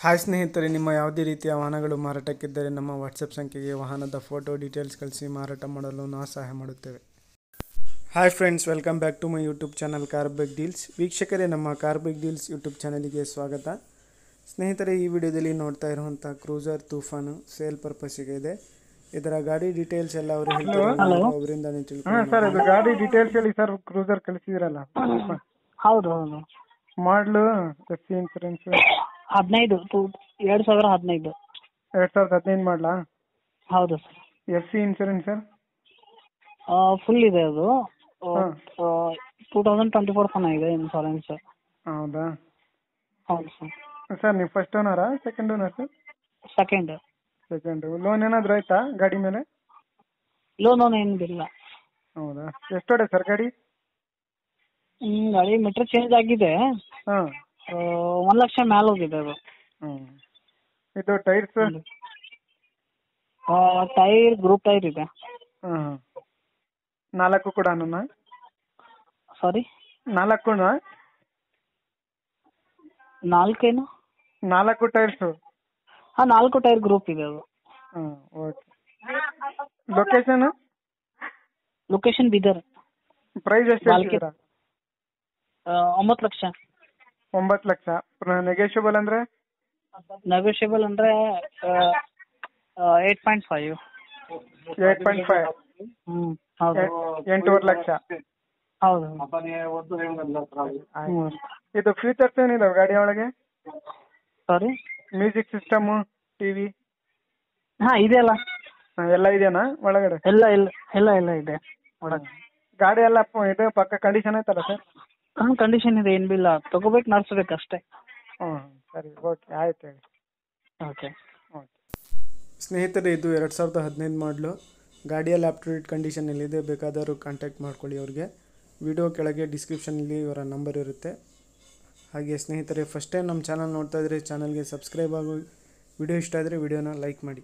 Hi ಸ್ನೇಹಿತರೆ, ನಿಮ್ಮ ಯಾವುದೇ ರೀತಿಯ ವಾಹನಗಳು ಮಾರಾಟಕ್ಕಿದ್ದರೆ ನಮ್ಮ ವಾಟ್ಸಪ್ ಸಂಖ್ಯೆಗೆ ವಾಹನದ ಫೋಟೋ ಡೀಟೇಲ್ಸ್ ಕಳಿಸಿ ಮಾರಾಟ ಮಾಡಲು ನಾವು ಸಹಾಯ ಮಾಡುತ್ತೇವೆ. Hi friends, welcome back to my YouTube channel car bike deals. ವೀಕ್ಷಕರೇ, ನಮ್ಮ ಕಾರ್ ಬೈಕ್ ಡೀಲ್ಸ್ ಯೂಟ್ಯೂಬ್ ಚಾನಲಿಗೆ ಸ್ವಾಗತ. ಸ್ನೇಹಿತರೆ, ಈ ವಿಡಿಯೋದಲ್ಲಿ ನೋಡ್ತಾ ಇರುವಂಥ ಕ್ರೂಸರ್ ತೂಫಾನು ಸೇಲ್ ಪರ್ಪಸ್ಸಿಗೆ ಇದೆ. ಇದರ ಗಾಡಿ ಡೀಟೇಲ್ಸ್ ಎಲ್ಲ ಅವರು ಹೇಳ್ತಾರೆ, ಅವರಿಂದಾನೇ ತಿಳ್ಕೊಂಡು. ಸರ್, ಇದು ಗಾಡಿ ಡೀಟೇಲ್ಸ್ ಹೇಳಿ ಸರ್. ಕ್ರೂಸರ್ ಕಳಿಸಿದ್ರಲ್ಲ, ಹೌದು ಹೌದು. ಮಾಡಲು ಎಫ್ ಇನ್ಸೂರೆನ್ಸ್ 2015 2015 ಮಾಡಲಾ? ಹೌದು sir. F C insurance sir full ಇದೆ. ಅದು 2024 ತನಕ ಇದೆ ಇನ್ಶೂರೆನ್ಸ್. ಹೌದಾ? ಹೌದು ಸರ್. ಸರ್, ನೀವು ಫಸ್ಟ್ ಓನರಾ second owner sir? Second. Loan ಏನಾದರೂ ಆಯ್ತಾ ಗಾಡಿ ಮೇಲೆ? ಲೋನ್ ಏನಿಲ್ಲ. ಹೌದಾ? ಎಷ್ಟು ಹೊಡೆ ಸರ್ ಗಾಡಿ? ಗಾಡಿ ಮೀಟರ್ ಚೇಂಜ್ ಆಗಿದೆ. ಹಾಂ. 1 ಲಕ್ಷ ಮೇಲೆ ಹೋಗಿದೆ ಅದು. ಇದು ಟೈರ್ಸ್? ಟೈರ್ ಗ್ರೂಪ್ ಟೈರ್ ಇದೆ. ಹಾಂ. 4 ಕೂಡ? ಸಾರಿ, 4 ನಾಲ್ಕೇನು? 4 ಟೈರ್ಸು? 4 ಟೈರ್ ಗ್ರೂಪ್ ಇದೆ ಅದು. ಹಾಂ, okay. Location? Location Bidar. Price ಎಷ್ಟು ಹೇಳ್ತಿದ್ದೀರಾ? 9 ಲಕ್ಷ. 9 ಲಕ್ಷ. ನೆಗೋಷಿಯಬಲ್ ಅಂದ್ರೆ? ನೆಗೋಷಿಯಬಲ್ ಅಂದ್ರೆ 8.5. 8.5? ಹೌದು. 8.5 ಲಕ್ಷ. ಹೌದು. ಇದು ಫೀಚರ್ಸ್ ಏನಿದಾವೆ ಗಾಡಿ ಒಳಗೆ? ಸಾರಿ? ಮ್ಯೂಸಿಕ್ ಸಿಸ್ಟಮು, ಟಿವಿ ಇದೆಯಲ್ಲ. ಎಲ್ಲ ಇದೆಯಾ ಒಳಗಡೆ? ಎಲ್ಲ ಇದೆ ಒಳಗೆ. ಗಾಡಿ ಎಲ್ಲ ಇದು ಪಕ್ಕ ಕಂಡೀಷನ್ ಐತಲ್ಲ ಸರ್? ಕಂಡೀಷನ್ ಇದೆ, ಏನು ಬಿಲ್ಲ. ತಗೋಬೇಕು, ನಡ್ಸ್ಬೇಕು ಅಷ್ಟೇ. ಸರಿ, ಓಕೆ, ಆಯ್ತು ಹೇಳಿ. ಓಕೆ. ಸ್ನೇಹಿತರೆ, ಇದು 2015 ಮಾಡಲು. ಗಾಡಿಯಲ್ಲಿ ಅಪ್ ಟು ಡೇಟ್ ಕಂಡೀಷನಲ್ಲಿದೆ. ಬೇಕಾದರೂ ಕಾಂಟ್ಯಾಕ್ಟ್ ಮಾಡ್ಕೊಳ್ಳಿ ಅವ್ರಿಗೆ. ವಿಡಿಯೋ ಕೆಳಗೆ ಡಿಸ್ಕ್ರಿಪ್ಷನಲ್ಲಿ ಇವರ ನಂಬರ್ ಇರುತ್ತೆ. ಹಾಗೆ ಸ್ನೇಹಿತರೆ, ಫಸ್ಟ್ ಟೈಮ್ ನಮ್ಮ ಚಾನಲ್ ನೋಡ್ತಾ ಇದ್ದರೆ ಚಾನಲ್ಗೆ ಸಬ್ಸ್ಕ್ರೈಬ್ ಆಗಿ. ವಿಡಿಯೋ ಇಷ್ಟ ಆದರೆ ವಿಡಿಯೋನ ಲೈಕ್ ಮಾಡಿ.